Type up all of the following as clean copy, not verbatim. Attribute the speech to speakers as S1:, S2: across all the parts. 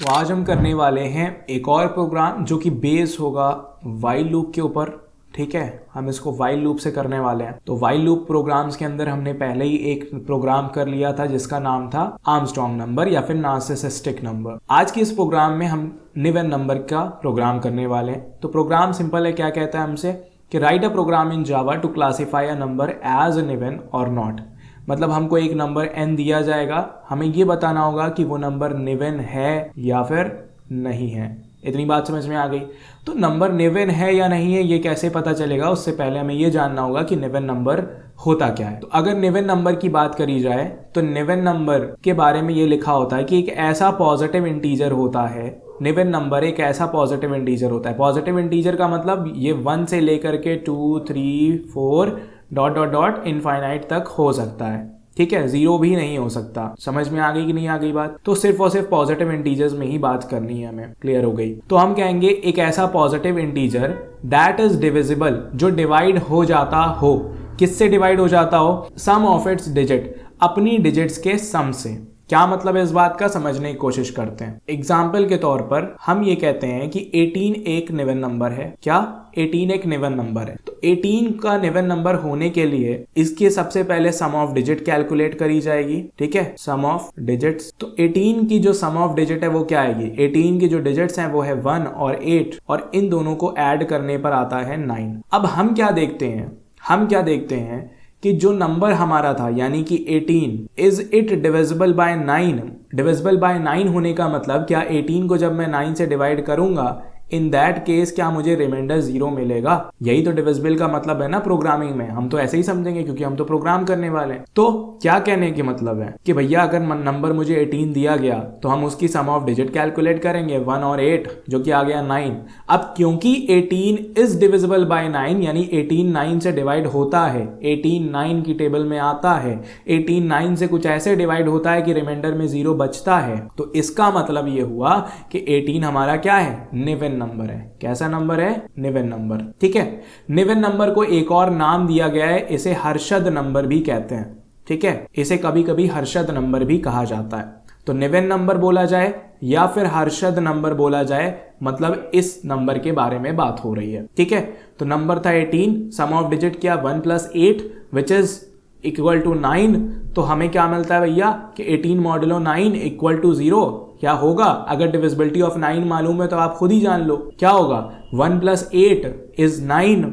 S1: तो आज हम करने वाले हैं एक और प्रोग्राम जो कि बेस होगा वाइल लूप के ऊपर। ठीक है, हम इसको वाइल लूप से करने वाले हैं। तो वाइल लूप प्रोग्राम्स के अंदर हमने पहले ही एक प्रोग्राम कर लिया था जिसका नाम था आर्मस्ट्रॉन्ग नंबर या फिर नार्सिसिस्टिक नंबर। आज के इस प्रोग्राम में हम निवन नंबर का प्रोग्राम करने वाले हैं। तो प्रोग्राम सिंपल है, क्या कहता है हमसे कि write a program in Java to classify a number as a Niven और नॉट। मतलब हमको एक नंबर n दिया जाएगा, हमें ये बताना होगा कि वो नंबर निवन है या फिर नहीं है। इतनी बात समझ में आ गई। तो नंबर निवन है या नहीं है ये कैसे पता चलेगा, उससे पहले हमें ये जानना होगा कि निवन नंबर होता क्या है। तो अगर निवन नंबर की बात करी जाए तो निवन नंबर के बारे में ये लिखा होता है कि एक ऐसा पॉजिटिव इंटीजर होता है। निवन नंबर एक ऐसा पॉजिटिव इंटीजर होता है। पॉजिटिव इंटीजर का मतलब ये 1 से लेकर के 2, 3, 4 डॉट डॉट डॉट इनफाइनाइट तक हो सकता है। ठीक है, 0 भी नहीं हो सकता। समझ में आ गई कि नहीं आ गई बात। तो सिर्फ और सिर्फ पॉजिटिव इंटीजर्स में ही बात करनी है हमें। क्लियर हो गई। तो हम कहेंगे एक ऐसा positive integer that is divisible, जो डिवाइड हो जाता हो। किससे डिवाइड हो जाता हो? सम ऑफ इट्स डिजिट, अपनी डिजिट्स के सम से। क्या मतलब है इस बात का, समझने की कोशिश करते हैं। एग्जाम्पल के तौर पर हम ये कहते हैं कि 18 एक निवन नंबर है। क्या 18 एक निवन नंबर है? तो 18 का निवन नंबर होने के लिए इसके सबसे पहले सम ऑफ डिजिट कैलकुलेट करी जाएगी। ठीक है, सम ऑफ डिजिट्स। तो 18 की जो सम ऑफ डिजिट है वो क्या आएगी? 18 की जो डिजिट्स हैं वो है 1 और 8, और इन दोनों को ऐड करने पर आता है 9। अब हम क्या देखते हैं कि जो नंबर हमारा था यानी कि 18 is it divisible by 9। Divisible by 9 होने का मतलब क्या 18 को जब मैं 9 से डिवाइड करूंगा, इन दैट केस क्या मुझे रिमाइंडर 0 मिलेगा? यही तो डिविजिबल का मतलब है ना प्रोग्रामिंग में। हम तो ऐसे ही समझेंगे क्योंकि हम तो प्रोग्राम करने वाले हैं। तो क्या कहने की मतलब है कि भैया अगर नंबर मुझे 18 दिया गया तो हम उसकी सम ऑफ डिजिट कैलकुलेट करेंगे 1 और 8, जो कि आ गया 9। अब क्योंकि 18 इज डिविजिबल बाय 9 यानी 18 9 से डिवाइड होता है, 18 9 की टेबल में आता है, 18 9 से कुछ ऐसे डिवाइड होता है कि रिमाइंडर में 0 बचता है। तो इसका मतलब ये हुआ कि 18 हमारा क्या है? निवन नंबर है। कैसा नंबर है? निवन नंबर। ठीक है, निवन नंबर को एक और नाम दिया गया है, इसे हर्षद नंबर भी कहते हैं। ठीक है, इसे कभी कभी हर्षद नंबर भी कहा जाता है। तो निवन नंबर बोला जाए या फिर हर्षद नंबर बोला जाए, मतलब इस नंबर के बारे में बात हो रही है। ठीक है, तो नंबर था 18, सम ऑफ डिजिट किया 1 + 8 विच इज इक्वल टू 9। तो हमें क्या मिलता है भैया कि 18 मॉडुलो 9 इक्वल टू 0। क्या होगा? अगर डिविजिबिलिटी ऑफ 9 मालूम है तो आप खुद ही जान लो क्या होगा। 1 + 8 इज 9,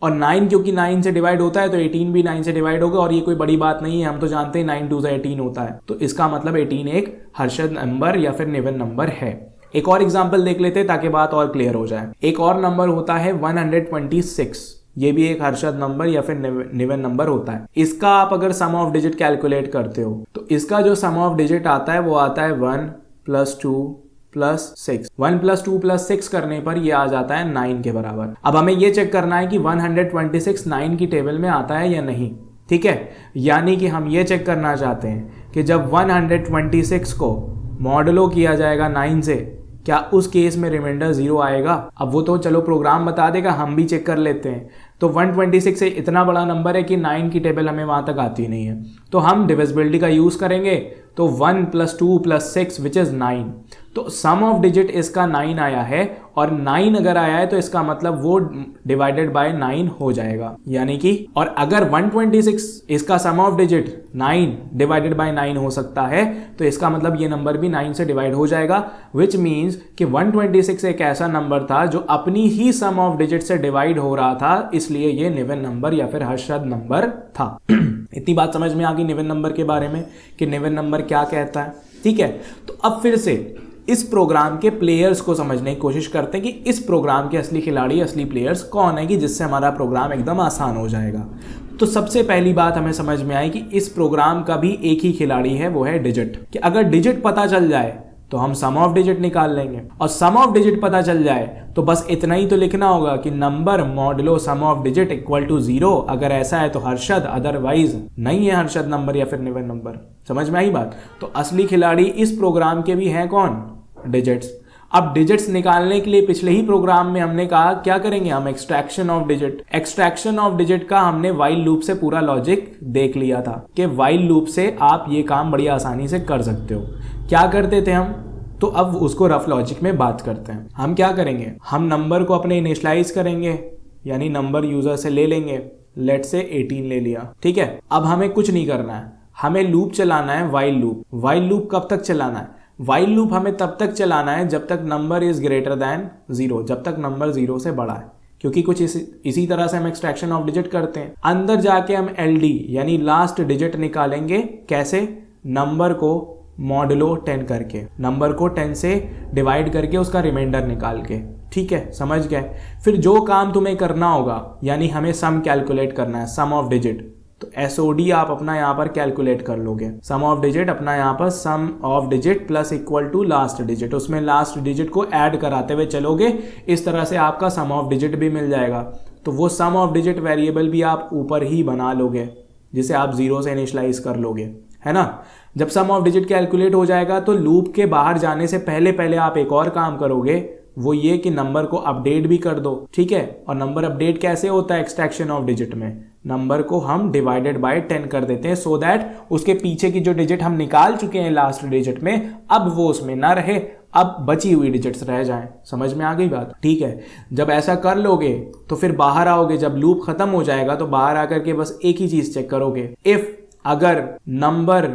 S1: और 9 क्योंकि 9 से डिवाइड होता है तो 18 भी 9 से डिवाइड होगा, और ये कोई बड़ी बात नहीं है, हम तो जानते हैं 9 2 18 होता है। तो इसका मतलब 18 एक हर्षद नंबर या फिर निवन नंबर है। एक और एग्जाम्पल देख लेते हैं ताकि बात और क्लियर हो जाए। एक और नंबर होता है 126। ये भी एक हर्षद नंबर या फिर निवन नंबर होता है। इसका आप अगर सम ऑफ डिजिट कैलकुलेट करते हो तो इसका जो सम ऑफ डिजिट आता है वो आता है 1 + 2 + 6। 1 + 2 + 6 करने पर ये आ जाता है 9 के बराबर। अब हमें ये चेक करना है कि 126 9 की टेबल में आता है या नहीं। ठीक है, यानी कि हम ये चेक करना चाहते हैं कि जब 126 को मॉडुलो किया जाएगा 9 से, क्या उस केस में रिमाइंडर 0 आएगा? अब वो तो चलो प्रोग्राम बता देगा, हम भी चेक कर लेते हैं। तो 126 से इतना बड़ा नंबर है कि 9 की टेबल हमें वहां तक आती नहीं है, तो हम डिविजिबिलिटी का यूज करेंगे। तो 1 + 2 + 6 विच इज 9। तो सम ऑफ डिजिट इसका 9 आया है, और 9 अगर आया है तो इसका मतलब वो डिवाइडेड बाय 9 हो जाएगा। यानी कि और अगर 126 इसका सम ऑफ डिजिट 9 डिवाइडेड बाय 9 हो सकता है तो इसका मतलब ये नंबर भी 9 से डिवाइड हो जाएगा, विच मीन्स कि 126 एक ऐसा नंबर था जो अपनी ही सम ऑफ डिजिट से डिवाइड हो रहा था, इसलिए ये निवन नंबर या फिर हर्षद नंबर था। इतनी बात समझ में आ गई निवन नंबर के बारे में कि निवन नंबर क्या कहता है। ठीक है, तो अब फिर से इस प्रोग्राम के प्लेयर्स को समझने की कोशिश करते हैं कि इस प्रोग्राम के असली खिलाड़ी, असली प्लेयर्स कौन है, कि जिससे हमारा प्रोग्राम एकदम आसान हो जाएगा। तो सबसे पहली बात हमें समझ में आई कि इस प्रोग्राम का भी एक ही खिलाड़ी है, वो है डिजिट। कि अगर डिजिट पता चल जाए तो हम सम ऑफ डिजिट निकाल लेंगे, और सम ऑफ डिजिट पता चल जाए तो बस इतना ही तो लिखना होगा कि number modulo sum of digit equal to 0। अगर ऐसा है तो हर्षद, अदरवाइज नहीं है हर्षद नंबर या फिर निवन नंबर। समझ में आई बात। तो असली खिलाड़ी इस प्रोग्राम के भी हैं कौन? डिजिट्स। अब डिजिट्स निकालने के लिए पिछले ही प्रोग्राम में हमने कहा क्या करेंगे हम? Extraction of digit. Extraction of digit का हमने वाइल लूप से पूरा लॉजिक देख लिया था कि वाइल लूप से आप ये काम बड़ी आसानी से कर सकते हो। क्या करते थे हम? तो अब उसको रफ लॉजिक में बात करते हैं। हम क्या करेंगे, हम नंबर को अपने इनिशियलाइज करेंगे, यानी नंबर यूजर से ले लेंगे, लेट से 18 ले लिया, ठीक है। अब हमें कुछ नहीं करना है, हमें लूप चलाना है, वाइल लूप। वाइल लूप कब तक चलाना है, वाइल लूप हमें तब तक चलाना है जब तक नंबर इज ग्रेटर दैन 0, जब तक नंबर 0 से बड़ा है, क्योंकि कुछ इसी तरह से हम एक्सट्रैक्शन ऑफ डिजिट करते हैं। अंदर जाके हम LD यानी लास्ट डिजिट निकालेंगे, कैसे, नंबर को मॉडुलो 10 करके, नंबर को 10 से डिवाइड करके उसका रिमाइंडर निकाल के, ठीक है, समझ गए। फिर जो काम तुम्हें करना होगा, यानी हमें सम कैलकुलेट करना है, सम ऑफ डिजिट, तो SOD आप अपना यहाँ पर कैलकुलेट कर लोगे। सम ऑफ डिजिट अपना यहाँ पर sum of digit plus equal to last digit, उसमें लास्ट डिजिट को ऐड कराते हुए चलोगे, इस तरह से आपका सम ऑफ डिजिट भी मिल जाएगा। तो वो सम ऑफ डिजिट वेरिएबल भी आप ऊपर ही बना लोगे, जिसे आप 0 से इनिशियलाइज कर लोगे, है ना। जब सम ऑफ डिजिट कैलकुलेट हो जाएगा तो लूप के बाहर जाने से पहले आप एक और काम करोगे, वो ये कि नंबर को अपडेट भी कर दो, ठीक है। और नंबर अपडेट कैसे होता है एक्सट्रैक्शन ऑफ डिजिट में, नंबर को हम डिवाइडेड बाय 10 कर देते हैं, सो दैट उसके पीछे की जो डिजिट हम निकाल चुके हैं लास्ट डिजिट में, अब वो उसमें ना रहे, अब बची हुई डिजिट्स रह जाएं। समझ में आ गई बात, ठीक है। जब ऐसा कर लोगे तो फिर बाहर आओगे, जब लूप खत्म हो जाएगा तो बाहर आकर के बस एक ही चीज चेक करोगे, इफ अगर नंबर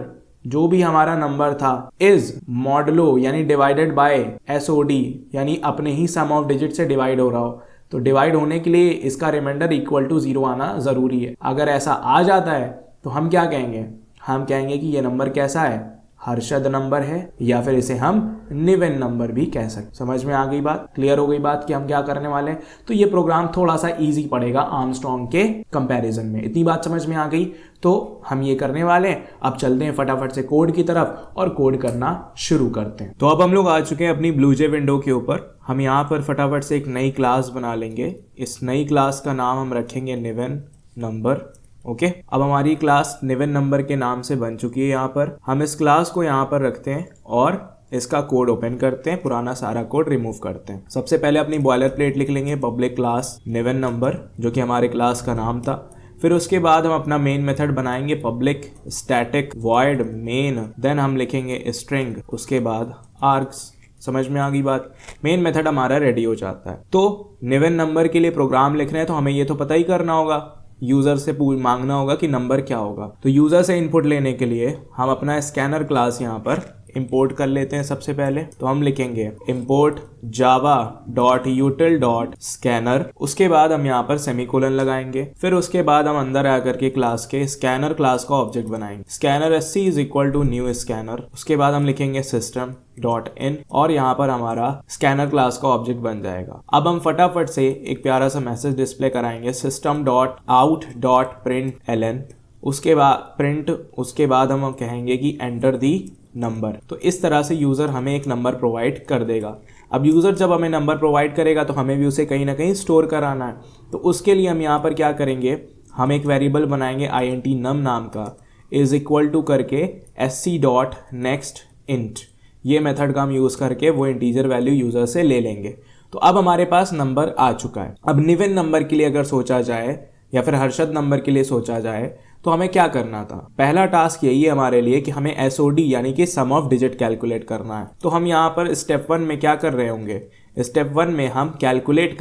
S1: जो भी हमारा नंबर था इज मॉडुलो यानी डिवाइडेड बाय SOD यानी अपने ही सम ऑफ डिजिट से डिवाइड हो रहा हो, तो डिवाइड होने के लिए इसका रिमाइंडर इक्वल टू 0 आना जरूरी है। अगर ऐसा आ जाता है तो हम क्या कहेंगे, हम कहेंगे कि ये नंबर कैसा है, हर्षद नंबर है, या फिर इसे हम निवेन नंबर भी कह सकते। समझ में आ गई बात, क्लियर हो गई बात कि हम क्या करने वाले हैं। तो ये प्रोग्राम थोड़ा सा इजी पड़ेगा आर्मस्ट्रॉन्ग के कंपैरिजन में, इतनी बात समझ में आ गई। तो हम ये करने वाले हैं, अब चलते हैं फटाफट से कोड की तरफ और कोड करना शुरू करते हैं। तो अब हम लोग आ चुके हैं अपनी ब्लूजे विंडो के ऊपर। हम यहाँ पर फटाफट से एक नई क्लास बना लेंगे, इस नई क्लास का नाम हम रखेंगे निवेन नंबर, ओके। अब हमारी क्लास निवेन नंबर के नाम से बन चुकी है। यहाँ पर हम इस क्लास को यहाँ पर रखते हैं और इसका कोड ओपन करते हैं, पुराना सारा कोड रिमूव करते हैं। सबसे पहले अपनी बॉयलर प्लेट लिख लेंगे, पब्लिक क्लास निवेन नंबर, जो कि हमारे क्लास का नाम था। फिर उसके बाद हम अपना मेन मेथड बनाएंगे, public static void main, then हम लिखेंगे स्ट्रिंग, उसके बाद आर्ग्स। समझ में आ गई बात, मेन मेथड हमारा रेडी हो जाता है। तो निवेन नंबर के लिए प्रोग्राम लिख रहे हैं तो हमें ये तो पता ही करना होगा, यूजर से मांगना होगा कि नंबर क्या होगा। तो यूजर से इनपुट लेने के लिए हम अपना स्कैनर क्लास यहाँ पर इंपोर्ट कर लेते हैं। सबसे पहले तो हम लिखेंगे इंपोर्ट java.util.scanner, उसके बाद हम यहाँ पर सेमीकोलन लगाएंगे। फिर उसके बाद हम अंदर आकर के क्लास के स्कैनर क्लास का ऑब्जेक्ट बनाएंगे, scanner sc is equal to new scanner. उसके बाद हम लिखेंगे system.in और यहाँ पर हमारा स्कैनर क्लास का ऑब्जेक्ट बन जाएगा। अब हम फटाफट से एक प्यारा सा मैसेज डिस्प्ले कराएंगे, system.out.println, उसके बाद प्रिंट, उसके बाद हम कहेंगे कि एंटर दी नंबर। तो इस तरह से यूज़र हमें एक नंबर प्रोवाइड कर देगा। अब यूज़र जब हमें नंबर प्रोवाइड करेगा तो हमें भी उसे कहीं ना कहीं स्टोर कराना है। तो उसके लिए हम यहाँ पर क्या करेंगे, हम एक वेरिएबल बनाएंगे int num नाम का, इज इक्वल टू करके sc.nextInt, ये मेथड का हम यूज़ करके वो इंटीजर वैल्यू यूज़र से ले लेंगे। तो अब हमारे पास नंबर आ चुका है। अब निवेन नंबर के लिए अगर सोचा जाए या फिर हर्षद नंबर के लिए सोचा जाए तो हमें क्या करना था, पहला टास्क यही है हमारे लिए कि हमें SOD यानी कि सम ऑफ डिजिट कैलकुलेट करना है। तो हम यहाँ पर स्टेप 1 में क्या कर रहे होंगे, स्टेप 1 में हम कैलकुलेट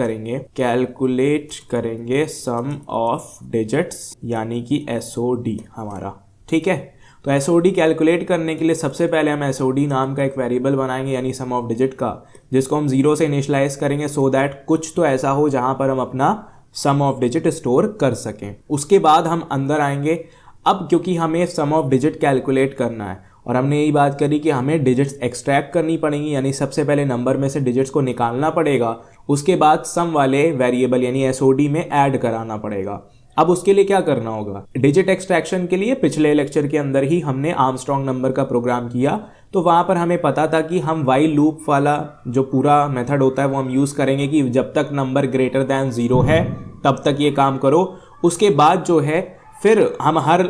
S1: करेंगे सम ऑफ डिजिट्स यानी कि SOD हमारा, ठीक है। तो SOD कैलकुलेट करने के लिए सबसे पहले हम SOD नाम का एक वेरिएबल बनाएंगे यानी सम ऑफ डिजिट का, जिसको हम 0 से इनिशियलाइज करेंगे, सो दैट कुछ तो ऐसा हो जहां पर हम अपना सम ऑफ डिजिट स्टोर कर सकें। उसके बाद हम अंदर आएंगे। अब क्योंकि हमें सम ऑफ डिजिट कैलकुलेट करना है और हमने यही बात करी कि हमें डिजिट्स एक्सट्रैक्ट करनी पड़ेंगी, यानी सबसे पहले नंबर में से डिजिट्स को निकालना पड़ेगा, उसके बाद सम वाले वेरिएबल यानी SOD में ऐड कराना पड़ेगा। अब उसके लिए क्या करना होगा, डिजिट एक्सट्रैक्शन के लिए पिछले लेक्चर के अंदर ही हमने आर्मस्ट्रॉन्ग नंबर का प्रोग्राम किया, तो वहाँ पर हमें पता था कि हम वाइल लूप वाला जो पूरा मेथड होता है वो हम यूज़ करेंगे कि जब तक नंबर ग्रेटर दैन 0 है तब तक ये काम करो। उसके बाद जो है फिर हम हर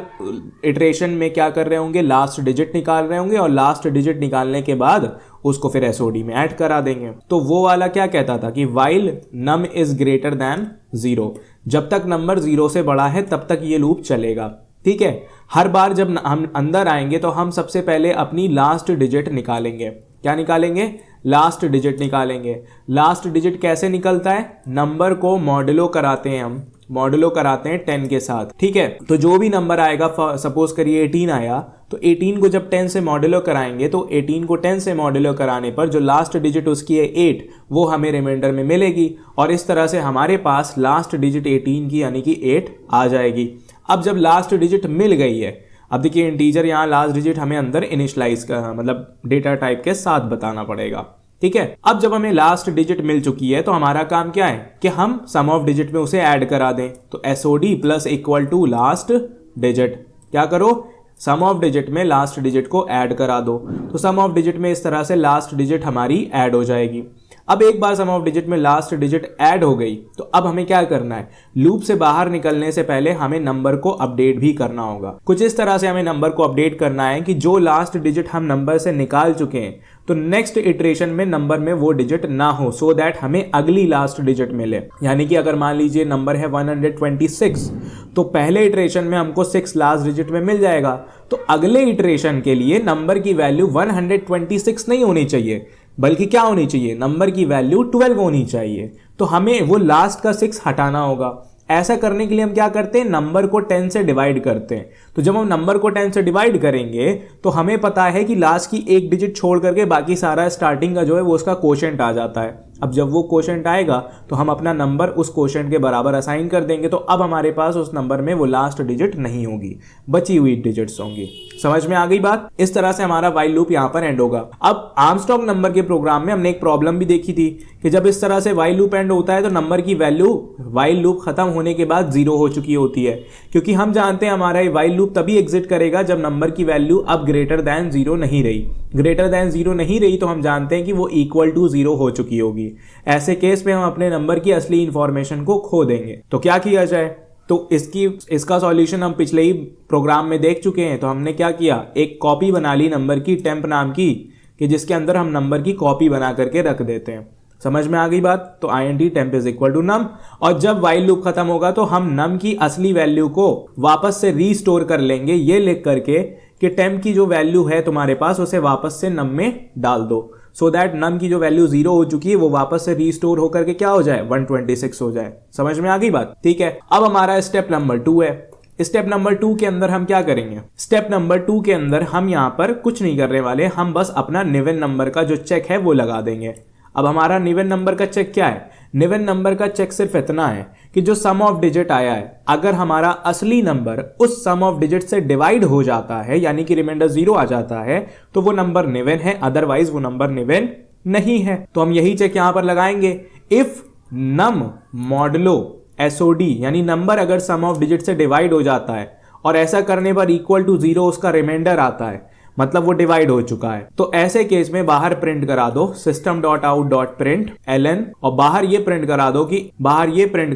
S1: इटरेशन में क्या कर रहे होंगे, लास्ट डिजिट निकाल रहे होंगे और लास्ट डिजिट निकालने के बाद उसको फिर SOD में ऐड करा देंगे। तो वो वाला क्या कहता था कि while num is greater than 0, जब तक नंबर 0 से बड़ा है तब तक ये लूप चलेगा, ठीक है। हर बार जब हम अंदर आएंगे तो हम सबसे पहले अपनी लास्ट डिजिट निकालेंगे, क्या निकालेंगे? लास्ट डिजिट निकालेंगे। लास्ट डिजिट कैसे निकलता है? नंबर को मॉडुलो कराते हैं, हम मॉडुलो कराते हैं 10 के साथ, ठीक है। तो जो भी नंबर आएगा, सपोज करिए 18 आया, तो 18 को जब 10 से मॉडुलो कराएंगे तो 18 को 10 से मॉडुलो कराने पर जो लास्ट डिजिट उसकी है 8, वो हमें रिमाइंडर में मिलेगी और इस तरह से हमारे पास लास्ट डिजिट 18 की यानी कि 8 आ जाएगी। अब जब लास्ट डिजिट मिल गई है, अब देखिए इंटीजर यहाँ लास्ट डिजिट हमें अंदर इनिशियलाइज कर मतलब डेटा टाइप के साथ बताना पड़ेगा, ठीक है। अब जब हमें लास्ट डिजिट मिल चुकी है तो हमारा काम क्या है कि हम सम ऑफ डिजिट में उसे ऐड करा दें। तो SOD plus equal to last digit, क्या करो? सम ऑफ डिजिट में लास्ट डिजिट को ऐड करा दो। तो सम ऑफ डिजिट में इस तरह से लास्ट डिजिट हमारी ऐड हो जाएगी। अब एक बार सम ऑफ डिजिट में लास्ट डिजिट ऐड हो गई तो अब हमें क्या करना है? लूप से बाहर निकलने से पहले हमें नंबर को अपडेट भी करना होगा। कुछ इस तरह से हमें नंबर को अपडेट करना है कि जो लास्ट डिजिट हम नंबर से निकाल चुके हैं तो नेक्स्ट इटरेशन में नंबर में वो डिजिट ना हो, सो दैट हमें अगली लास्ट डिजिट मिले। यानी कि अगर मान लीजिए नंबर है 126, तो पहले इटरेशन में हमको 6 लास्ट डिजिट में मिल जाएगा, तो अगले इटरेशन के लिए नंबर की वैल्यू 126 नहीं होनी चाहिए, बल्कि क्या होनी चाहिए? नंबर की वैल्यू 12 होनी चाहिए। तो हमें वो लास्ट का 6 हटाना होगा। ऐसा करने के लिए हम क्या करते हैं? नंबर को 10 से डिवाइड करते हैं। तो जब हम नंबर को 10 से डिवाइड करेंगे तो हमें पता है कि लास्ट की एक डिजिट छोड़ करके बाकी सारा स्टार्टिंग का जो है वो उसका कोशेंट आ जाता है। अब जब वो कोशेंट आएगा तो हम अपना नंबर उस कोशेंट के बराबर असाइन कर देंगे। तो अब हमारे पास उस नंबर में वो लास्ट डिजिट नहीं होगी, बची हुई डिजिट्स होंगी। समझ में आ गई बात? इस तरह से हमारा वाइल लूप यहाँ पर एंड होगा। अब आर्मस्ट्रांग नंबर के प्रोग्राम में हमने एक प्रॉब्लम भी देखी थी कि जब इस तरह से वाइल लूप एंड होता है तो नंबर की वैल्यू वाइल लूप खत्म होने के बाद 0 हो चुकी होती है, क्योंकि हम जानते हैं हमारा ये वाइल लूप तभी एग्जिट करेगा जब नंबर की वैल्यू अब ग्रेटर दैन 0 नहीं रही। ग्रेटर दैन 0 नहीं रही तो हम जानते हैं कि वो इक्वल टू 0 हो चुकी होगी। ऐसे केस में हम अपने नंबर की असली इंफॉर्मेशन को खो देंगे। तो क्या किया जाए? तो इसका सॉल्यूशन हम पिछले ही प्रोग्राम में देख चुके हैं। तो हमने क्या किया? एक कॉपी बना ली नंबर की, टेम्प नाम की, कि जिसके अंदर हम नंबर की कॉपी बना करके रख देते हैं। समझ में आ गई बात? तो int temp is equal to num, और जब while लूप खत्म होगा तो हम num की असली वैल्यू को वापस से रीस्टोर कर लेंगे, ये लिख करके कि temp की जो वैल्यू है तुम्हारे पास उसे वापस से num में डाल दो, सो दैट num की जो वैल्यू 0 हो चुकी है वो वापस से रीस्टोर होकर के क्या हो जाए? 126 हो जाए। समझ में आ गई बात? ठीक है। अब हमारा स्टेप नंबर 2 है। स्टेप नंबर 2 के अंदर हम क्या करेंगे? स्टेप नंबर 2 के अंदर हम यहाँ पर कुछ नहीं करने वाले, हम बस अपना निवन नंबर का जो चेक है वो लगा देंगे। अब हमारा निवन नंबर का चेक क्या है? निवन नंबर का चेक सिर्फ इतना है कि जो सम ऑफ डिजिट आया है, अगर हमारा असली नंबर उस सम ऑफ डिजिट से डिवाइड हो जाता है, यानी कि रिमाइंडर 0 आ जाता है, तो वो नंबर निवन है, अदरवाइज वो नंबर निवन नहीं है। तो हम यही चेक यहां पर लगाएंगे, इफ नम मॉडुलो SOD, यानी नंबर अगर सम ऑफ डिजिट से डिवाइड हो जाता है और ऐसा करने पर इक्वल टू 0 उसका रिमाइंडर आता है, मतलब वो डिवाइड हो चुका है, तो ऐसे केस में बाहर प्रिंट करा दो system.out.println, और बाहर ये प्रिंट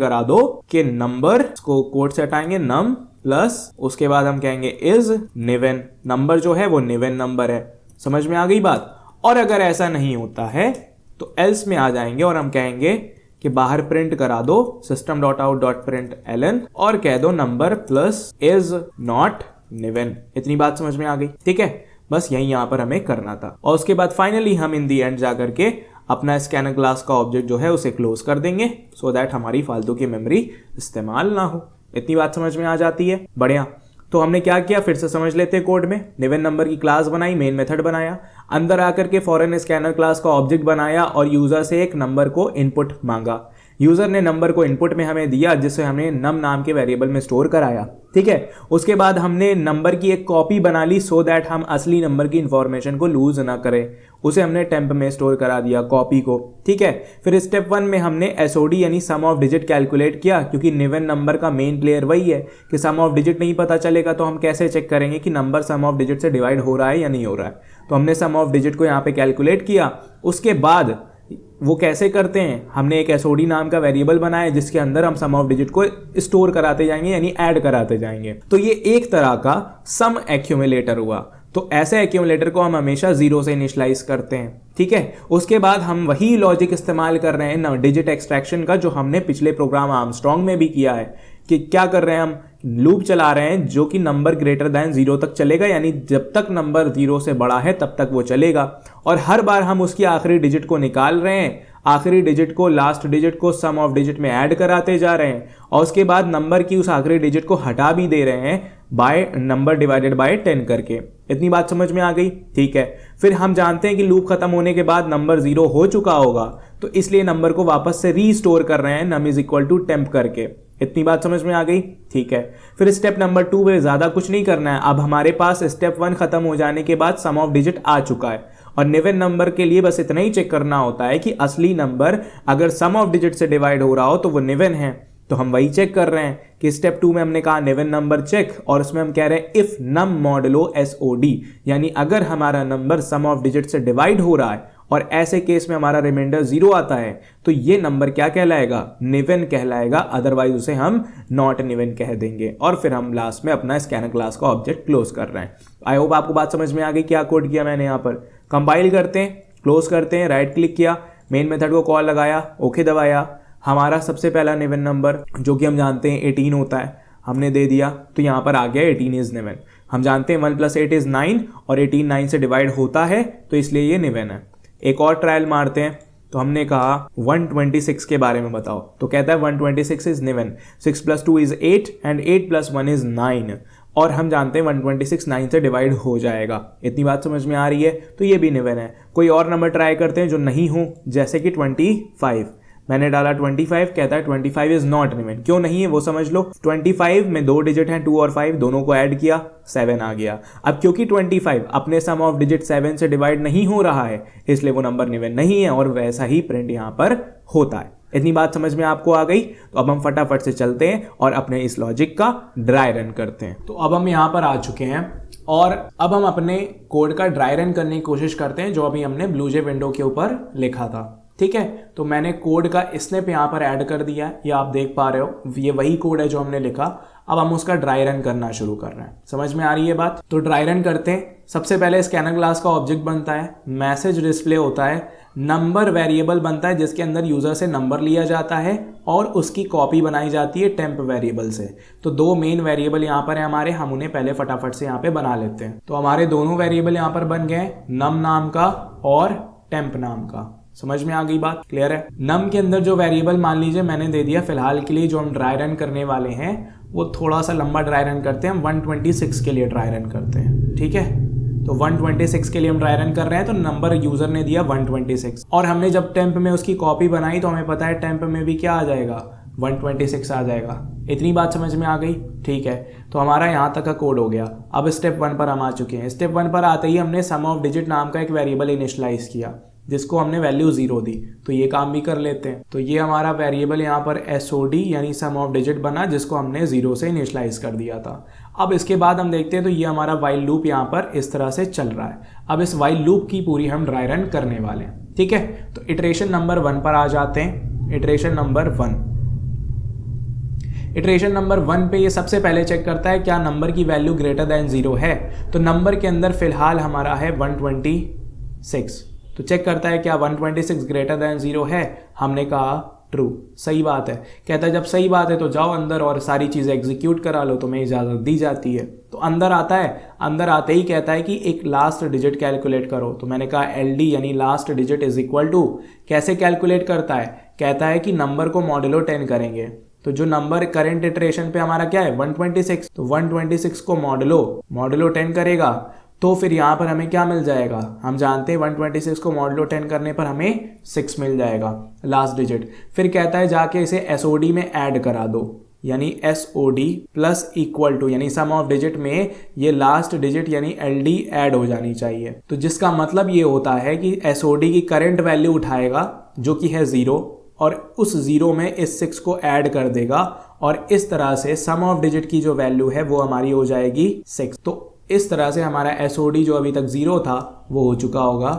S1: करा दो कि नंबर को कोड से हटाएंगे num प्लस उसके बाद हम कहेंगे इज निवन। नंबर जो है वो निवन नंबर है। समझ में आ गई बात? और अगर ऐसा नहीं होता है तो एल्स में आ जाएंगे और हम कहेंगे कि बाहर प्रिंट करा दो system.out.println और कह दो नंबर प्लस इज नॉट निवन। इतनी बात समझ में आ गई? ठीक है, बस यही यहां पर हमें करना था। और उसके बाद फाइनली हम इन दी एंड जाकर के अपना स्कैनर क्लास का ऑब्जेक्ट जो है उसे क्लोज कर देंगे, सो दैट हमारी फालतू की मेमोरी इस्तेमाल ना हो। इतनी बात समझ में आ जाती है? बढ़िया। तो हमने क्या किया, फिर से समझ लेते हैं कोड में। निवन नंबर की क्लास बनाई, मेन मेथड बनाया, अंदर आकर के फॉरेन स्कैनर क्लास का ऑब्जेक्ट बनाया और यूजर से एक नंबर को इनपुट मांगा। यूजर ने नंबर को इनपुट में हमें दिया, जिसे हमने नम नाम के वेरिएबल में स्टोर कराया। ठीक है, उसके बाद हमने नंबर की एक कॉपी बना ली, सो दैट हम असली नंबर की इंफॉर्मेशन को लूज ना करें। उसे हमने टेम्प में स्टोर करा दिया कॉपी को। ठीक है, फिर स्टेप 1 में हमने SOD यानी सम ऑफ डिजिट कैलकुलेट किया, क्योंकि निवन नंबर का मेन प्लेयर वही है कि सम ऑफ डिजिट नहीं पता चलेगा तो हम कैसे चेक करेंगे कि नंबर सम ऑफ डिजिट से डिवाइड हो रहा है या नहीं हो रहा है। तो हमने सम ऑफ डिजिट को यहाँ पे कैलकुलेट किया। उसके बाद वो कैसे करते हैं, हमने एक SOD नाम का वेरिएबल बनाया जिसके अंदर हम सम ऑफ डिजिट को स्टोर कराते जाएंगे, यानी ऐड कराते जाएंगे। तो ये एक तरह का सम एक्यूमुलेटर हुआ। तो ऐसे एक्यूमुलेटर को हम हमेशा 0 से इनिशियलाइज करते हैं। ठीक है, उसके बाद हम वही लॉजिक इस्तेमाल कर रहे हैं ना डिजिट एक्सट्रैक्शन का, जो हमने पिछले प्रोग्राम आर्मस्ट्रांग में भी किया है। कि क्या कर रहे हैं हम लूप चला रहे हैं जो कि नंबर ग्रेटर दैन 0 तक चलेगा, यानी जब तक नंबर 0 से बड़ा है तब तक वो चलेगा। और हर बार हम उसकी आखिरी डिजिट को निकाल रहे हैं, आखिरी डिजिट को लास्ट डिजिट को सम ऑफ डिजिट में ऐड कराते जा रहे हैं, और उसके बाद नंबर की उस आखिरी डिजिट को हटा भी दे रहे हैं बाय नंबर डिवाइडेड बाय 10 करके। इतनी बात समझ में आ गई? ठीक है। फिर हम जानते हैं कि लूप खत्म होने के बाद नंबर 0 हो चुका होगा, तो इसलिए नंबर को वापस से रीस्टोर कर रहे हैं num is equal to temp करके। इतनी बात समझ में आ गई? ठीक है। फिर स्टेप नंबर 2 में ज्यादा कुछ नहीं करना है। अब हमारे पास स्टेप 1 खत्म हो जाने के बाद सम ऑफ डिजिट आ चुका है, और निवन नंबर के लिए बस इतना ही चेक करना होता है कि असली नंबर अगर सम ऑफ डिजिट से डिवाइड हो रहा हो तो वो निवन है। तो हम वही चेक कर रहे हैं कि स्टेप 2 में हमने कहा निवन नंबर चेक, और उसमें हम कह रहे हैं इफ नम मॉडुलो एसओडी, यानी अगर हमारा नंबर सम ऑफ डिजिट से डिवाइड हो रहा है और ऐसे केस में हमारा रिमाइंडर 0 आता है, तो ये नंबर क्या कहलाएगा? निवन कहलाएगा, अदरवाइज उसे हम नॉट निवन कह देंगे। और फिर हम लास्ट में अपना स्कैनर क्लास का ऑब्जेक्ट क्लोज कर रहे हैं। आई होप आपको बात समझ में आ गई क्या कोड किया मैंने यहाँ पर। कंपाइल करते हैं, क्लोज करते हैं, राइट क्लिक किया, मेन मेथड को कॉल लगाया, ओके दबाया, हमारा सबसे पहला निवन नंबर जो कि हम जानते हैं 18 होता है हमने दे दिया, तो यहाँ पर आ गया 18 इज निवन। हम जानते हैं 1 + 8 इज 9, और 18 9 से डिवाइड होता है, तो इसलिए ये निवन है। एक और ट्रायल मारते हैं, तो हमने कहा 126 के बारे में बताओ, तो कहता है 126 इज निवन, 6 + 2 इज 8 एंड 8 + 1 इज 9, और हम जानते हैं 126 9 से डिवाइड हो जाएगा। इतनी बात समझ में आ रही है? तो ये भी निवन है। कोई और नंबर ट्राई करते हैं जो नहीं हो, जैसे कि 25। मैंने डाला 25, कहता है 25 इज नॉट निवन। क्यों नहीं है वो समझ लो। 25 में 2 डिजिट हैं, 2 और 5, दोनों को ऐड किया, 7 आ गया। अब क्योंकि 25 अपने सम ऑफ डिजिट 7 से डिवाइड नहीं हो रहा है, इसलिए वो नंबर निवन नहीं है, और वैसा ही प्रिंट यहाँ पर होता है। इतनी बात समझ में आपको आ गई? तो अब हम फटाफट से चलते हैं और अपने इस लॉजिक का ड्राई रन करते हैं। तो अब हम यहाँ पर आ चुके हैं, और अब हम अपने कोड का ड्राई रन करने की कोशिश करते हैं जो अभी हमने ब्लूजे विंडो के ऊपर लिखा था। ठीक है, तो मैंने कोड का स्निप यहाँ पर ऐड कर दिया है, ये आप देख पा रहे हो, ये वही कोड है जो हमने लिखा। अब हम उसका ड्राई रन करना शुरू कर रहे हैं। समझ में आ रही है बात? तो ड्राई रन करते हैं। सबसे पहले स्कैनर क्लास का ऑब्जेक्ट बनता है, मैसेज डिस्प्ले होता है, नंबर वेरिएबल बनता है जिसके अंदर यूजर से नंबर लिया जाता है और उसकी कॉपी बनाई जाती है टेम्प वेरिएबल से। तो 2 मेन वेरिएबल यहाँ पर है हमारे, हम उन्हें पहले फटाफट से यहाँ पे बना लेते हैं। तो हमारे दोनों वेरिएबल यहाँ पर बन गए, नम नाम का और टेम्प नाम का। समझ में आ गई बात? क्लियर है? नम के अंदर जो वेरिएबल मान लीजिए मैंने दे दिया, फिलहाल के लिए जो हम ड्राई रन करने वाले हैं वो थोड़ा सा लंबा ड्राई रन करते हैं, हम 126 के लिए ड्राई रन करते हैं। ठीक है, तो 126 के लिए हम ड्राई रन कर रहे हैं, तो नंबर यूजर ने दिया 126, और हमने जब टेम्प में उसकी कॉपी बनाई तो हमें पता है टेम्प में भी क्या आ जाएगा, 126 आ जाएगा। इतनी बात समझ में आ गई? ठीक है, तो हमारा यहाँ तक का कोड हो गया। अब स्टेप 1 पर हम आ चुके हैं। स्टेप 1 पर आते ही हमने सम ऑफ डिजिट नाम का एक वेरिएबल इनिशियलाइज किया जिसको हमने वैल्यू 0 दी, तो ये काम भी कर लेते हैं। तो ये हमारा वेरिएबल यहाँ पर एसओडी यानी सम ऑफ डिजिट बना जिसको हमने 0 से इनिशियलाइज कर दिया था। अब इसके बाद हम देखते हैं, तो ये हमारा वाइल लूप यहाँ पर इस तरह से चल रहा है। अब इस वाइल लूप की पूरी हम ड्राई रन करने वाले हैं। ठीक है, तो इटरेशन नंबर 1 पर आ जाते हैं। इटरेशन नंबर 1 पे ये सबसे पहले चेक करता है क्या नंबर की वैल्यू ग्रेटर दैन 0 है। तो नंबर के अंदर फिलहाल हमारा है 126, तो चेक करता है क्या 126 ग्रेटर दैन 0 है। हमने कहा ट्रू, सही बात है। कहता है जब सही बात है तो जाओ अंदर और सारी चीज़ें एग्जीक्यूट करा लो, तुम्हें इजाज़त दी जाती है। तो अंदर आता है, अंदर आते ही कहता है कि एक लास्ट डिजिट कैलकुलेट करो। तो मैंने कहा LD यानी last digit is equal to, कैसे कैलकुलेट करता है, कहता है कि नंबर को मॉडुलो 10 करेंगे। तो जो नंबर करंट इटरेशन पे हमारा क्या है 126, तो 126 को मॉडुलो 10 करेगा, तो फिर यहाँ पर हमें क्या मिल जाएगा, हम जानते हैं 126 को मॉडुलो 10 करने पर हमें 6 मिल जाएगा लास्ट डिजिट। फिर कहता है जाके इसे SOD में ऐड करा दो, यानी SOD प्लस इक्वल टू, यानी सम ऑफ डिजिट में ये लास्ट डिजिट यानी LD ऐड हो जानी चाहिए। तो जिसका मतलब ये होता है कि SOD की करंट वैल्यू उठाएगा जो कि है 0, और उस 0 में इस 6 को ऐड कर देगा, और इस तरह से सम ऑफ डिजिट की जो वैल्यू है वो हमारी हो जाएगी 6। तो इस तरह से हमारा SOD जो अभी तक 0 था वो हो चुका होगा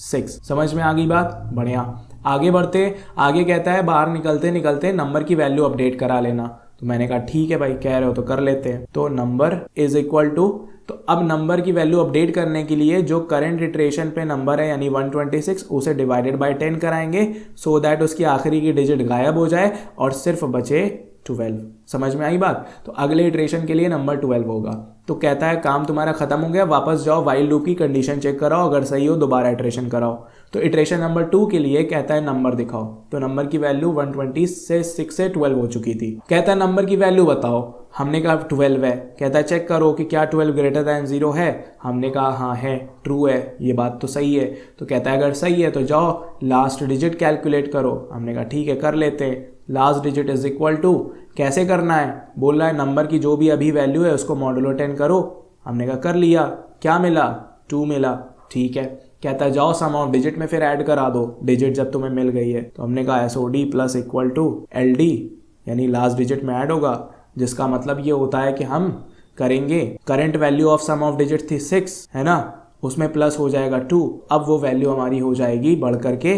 S1: 6। समझ में आ गई बात? बढ़िया, आगे बढ़ते। आगे कहता है बाहर निकलते निकलते नंबर की वैल्यू अपडेट करा लेना। तो मैंने कहा ठीक है भाई, कह रहे हो तो कर लेते हैं। तो नंबर इज इक्वल टू, तो अब नंबर की वैल्यू अपडेट करने के लिए जो करंट इटरेशन पे नंबर है यानी 126 उसे डिवाइडेड बाय 10 कराएंगे, सो दैट उसकी आखिरी की डिजिट गायब हो जाए और सिर्फ बचे 12। समझ में आई बात? तो अगले इटरेशन के लिए नंबर 12 होगा। तो कहता है काम तुम्हारा खत्म हो गया, वापस जाओ वाइल लूप की कंडीशन चेक कराओ, अगर सही हो दोबारा इटरेशन कराओ। तो इटरेशन नंबर 2 के लिए कहता है नंबर दिखाओ। तो नंबर की वैल्यू 120 से 6 से 12 हो चुकी थी। कहता है नंबर की वैल्यू बताओ। हमने कहा 12 है। कहता है चेक करो कि क्या 12 ग्रेटर दैन 0 है। हमने कहा हाँ है, ट्रू है, ये बात तो सही है। तो कहता है अगर सही है तो जाओ लास्ट डिजिट कैलकुलेट करो। हमने कहा ठीक है कर लेते हैं। Last digit is equal to, कैसे करना है, बोल रहा है नंबर की जो भी अभी वैल्यू है उसको मॉडुलो 10 करो। हमने कहा कर लिया, क्या मिला, 2 मिला, ठीक है। कहता है जाओ सम ऑफ डिजिट में फिर ऐड करा दो डिजिट जब तुम्हें मिल गई है। तो हमने कहा SOD plus equal to LD, यानी लास्ट डिजिट में ऐड होगा, जिसका मतलब ये होता है कि हम करेंगे current value of sum of digit थी 6 है ना, उसमें प्लस हो जाएगा 2, अब वो वैल्यू हमारी हो जाएगी बढ़ करके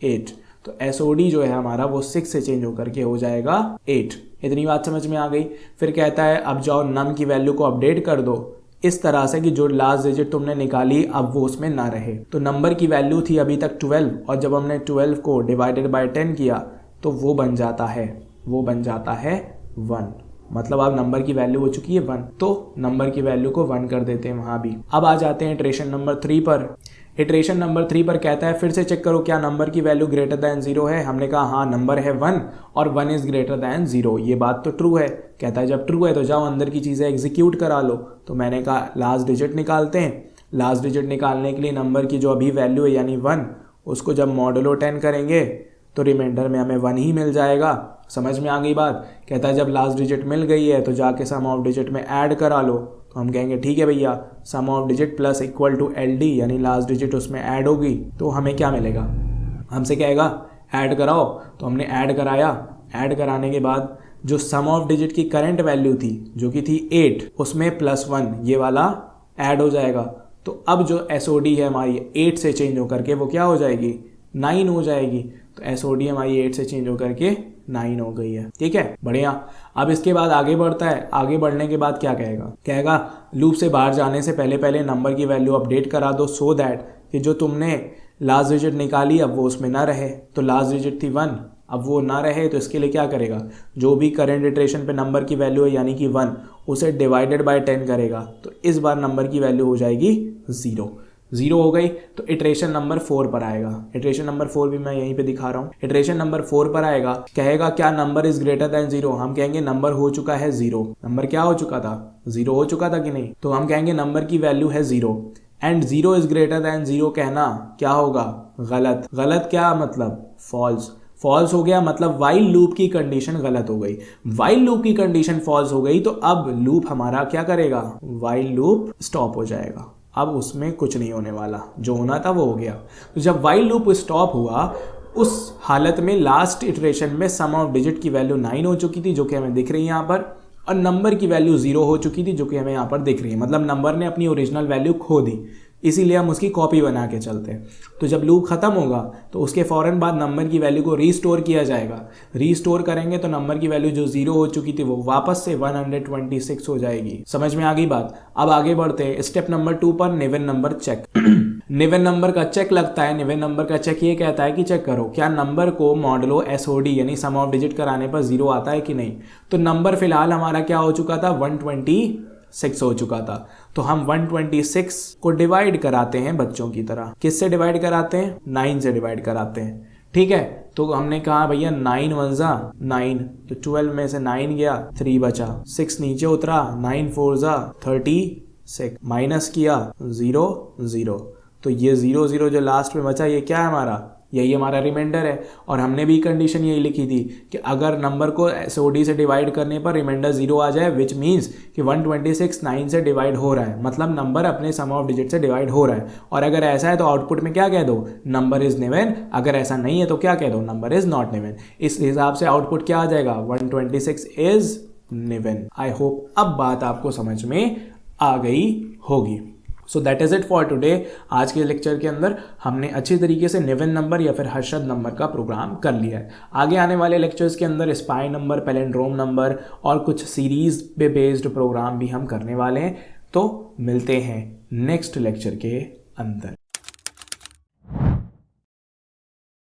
S1: 8। तो SOD जो है हमारा वो 6 से चेंज होकर के हो जाएगा 8। इतनी बात समझ में आ गई। फिर कहता है अब जाओ नम की वैल्यू को अपडेट कर दो इस तरह से कि जो लास्ट डिजिट तुमने निकाली अब वो उसमें ना रहे। तो नंबर की वैल्यू थी अभी तक 12 और जब हमने 12 को डिवाइडेड बाय 10 किया तो वो बन जाता है 1। मतलब अब नंबर की वैल्यू हो चुकी है 1, तो नंबर की वैल्यू को 1 कर देते हैं वहां भी। अब आ जाते हैं इटरेशन नंबर 3 पर। इटरेशन नंबर 3 पर कहता है फिर से चेक करो क्या नंबर की वैल्यू ग्रेटर दैन 0 है। हमने कहा हाँ नंबर है 1 और 1 इज ग्रेटर दैन 0, ये बात तो ट्रू है। कहता है जब ट्रू है तो जाओ अंदर की चीज़ें एग्जीक्यूट करा लो। तो मैंने कहा लास्ट डिजिट निकालते हैं। लास्ट डिजिट निकालने के लिए नंबर की जो अभी वैल्यू है यानी 1, उसको जब मॉडुलो 10 करेंगे तो रिमाइंडर में हमें 1 ही मिल जाएगा। समझ में आ गई बात? कहता है जब लास्ट डिजिट मिल गई है तो जाके सम ऑफ डिजिट में ऐड करा लो। तो हम कहेंगे ठीक है भैया, sum of digit plus equal to LD, यानी लास्ट डिजिट उसमें ऐड होगी। तो हमें क्या मिलेगा, हमसे कहेगा ऐड कराओ। तो हमने ऐड कराया। ऐड कराने के बाद जो सम ऑफ डिजिट की करंट वैल्यू थी जो कि थी 8, उसमें +1 ये वाला ऐड हो जाएगा। तो अब जो SOD है हमारी 8 से चेंज होकर के वो क्या हो जाएगी, 9 हो जाएगी। तो SOD हमारी 8 से चेंज होकर के 9 हो गई है। ठीक है, बढ़िया। अब इसके बाद आगे बढ़ता है। आगे बढ़ने के बाद क्या कहेगा लूप से बाहर जाने से पहले नंबर की वैल्यू अपडेट करा दो सो दैट कि जो तुमने लास्ट डिजिट निकाली अब वो उसमें ना रहे। तो लास्ट डिजिट थी 1, अब वो ना रहे तो इसके लिए क्या करेगा, जो भी करंट इटरेशन पे नंबर की वैल्यू है यानी कि 1, उसे डिवाइडेड बाय 10 करेगा। तो इस बार नंबर की वैल्यू हो जाएगी 0 हो गई। तो इटरेशन नंबर 4 पर आएगा। इटरेशन नंबर 4 भी मैं यहीं पे दिखा रहा हूँ। इटरेशन नंबर 4 पर आएगा, कहेगा क्या नंबर इज ग्रेटर देन 0। हम कहेंगे नंबर हो चुका है 0। नंबर क्या हो चुका था, 0 हो चुका था कि नहीं। तो हम कहेंगे नंबर की वैल्यू है 0 एंड 0 इज ग्रेटर देन 0 कहना क्या होगा, गलत। गलत क्या मतलब, फॉल्स हो गया, मतलब वाइल लूप की कंडीशन गलत हो गई। वाइल लूप की कंडीशन फॉल्स हो गई तो अब लूप हमारा क्या करेगा, वाइल लूप स्टॉप हो जाएगा। अब उसमें कुछ नहीं होने वाला, जो होना था वो हो गया। तो जब वाइल लूप स्टॉप हुआ उस हालत में लास्ट इटरेशन में सम ऑफ डिजिट की वैल्यू 9 हो चुकी थी जो कि हमें दिख रही है यहाँ पर, और नंबर की वैल्यू 0 हो चुकी थी जो कि हमें यहाँ पर दिख रही है। मतलब नंबर ने अपनी ओरिजिनल वैल्यू खो दी, इसीलिए हम उसकी कॉपी बना के चलते हैं। तो जब लूप खत्म होगा तो उसके फ़ौरन बाद नंबर की वैल्यू को रीस्टोर किया जाएगा। रीस्टोर करेंगे तो नंबर की वैल्यू जो 0 हो चुकी थी वो वापस से 126 हो जाएगी। समझ में आ गई बात? अब आगे बढ़ते हैं स्टेप नंबर 2 पर, निवन नंबर चेक। निवन नंबर का चेक लगता है। निवन नंबर का चेक ये कहता है कि चेक करो क्या नंबर को मॉडुलो SOD यानी सम ऑफ डिजिट कराने पर 0 आता है कि नहीं। तो नंबर फिलहाल हमारा क्या हो चुका था, 126 हो चुका था। तो हम 126 को डिवाइड कराते हैं बच्चों की तरह। किससे डिवाइड कराते हैं, 9 से डिवाइड कराते हैं। ठीक है, तो हमने कहा भैया 9 1 जा 9, तो 12 में से 9 गया, 3 बचा, 6 नीचे उतरा, 9 4 जा 36, माइनस किया 0 0। तो ये 0 0 जो लास्ट में बचा ये क्या है हमारा, यही हमारा रिमाइंडर है। और हमने भी कंडीशन यही लिखी थी कि अगर नंबर को SOD से डिवाइड करने पर रिमाइंडर 0 आ जाए विच मीन्स कि 126 9 से डिवाइड हो रहा है, मतलब नंबर अपने सम ऑफ डिजिट से डिवाइड हो रहा है। और अगर ऐसा है तो आउटपुट में क्या कह दो, नंबर इज निवन। अगर ऐसा नहीं है तो क्या कह दो, नंबर इज नॉट निवन। इस हिसाब से आउटपुट क्या आ जाएगा, 126 इज निवन। आई होप अब बात आपको समझ में आ गई होगी। So that is it for today. आज के लेक्चर के अंदर हमने अच्छी तरीके से निवन नंबर या फिर हर्षद नंबर का प्रोग्राम कर लिया है। आगे आने वाले लेक्चर्स के अंदर स्पाई नंबर, पैलिंड्रोम नंबर और कुछ सीरीज पे बेस्ड प्रोग्राम भी हम करने वाले हैं। तो मिलते हैं नेक्स्ट लेक्चर के अंदर।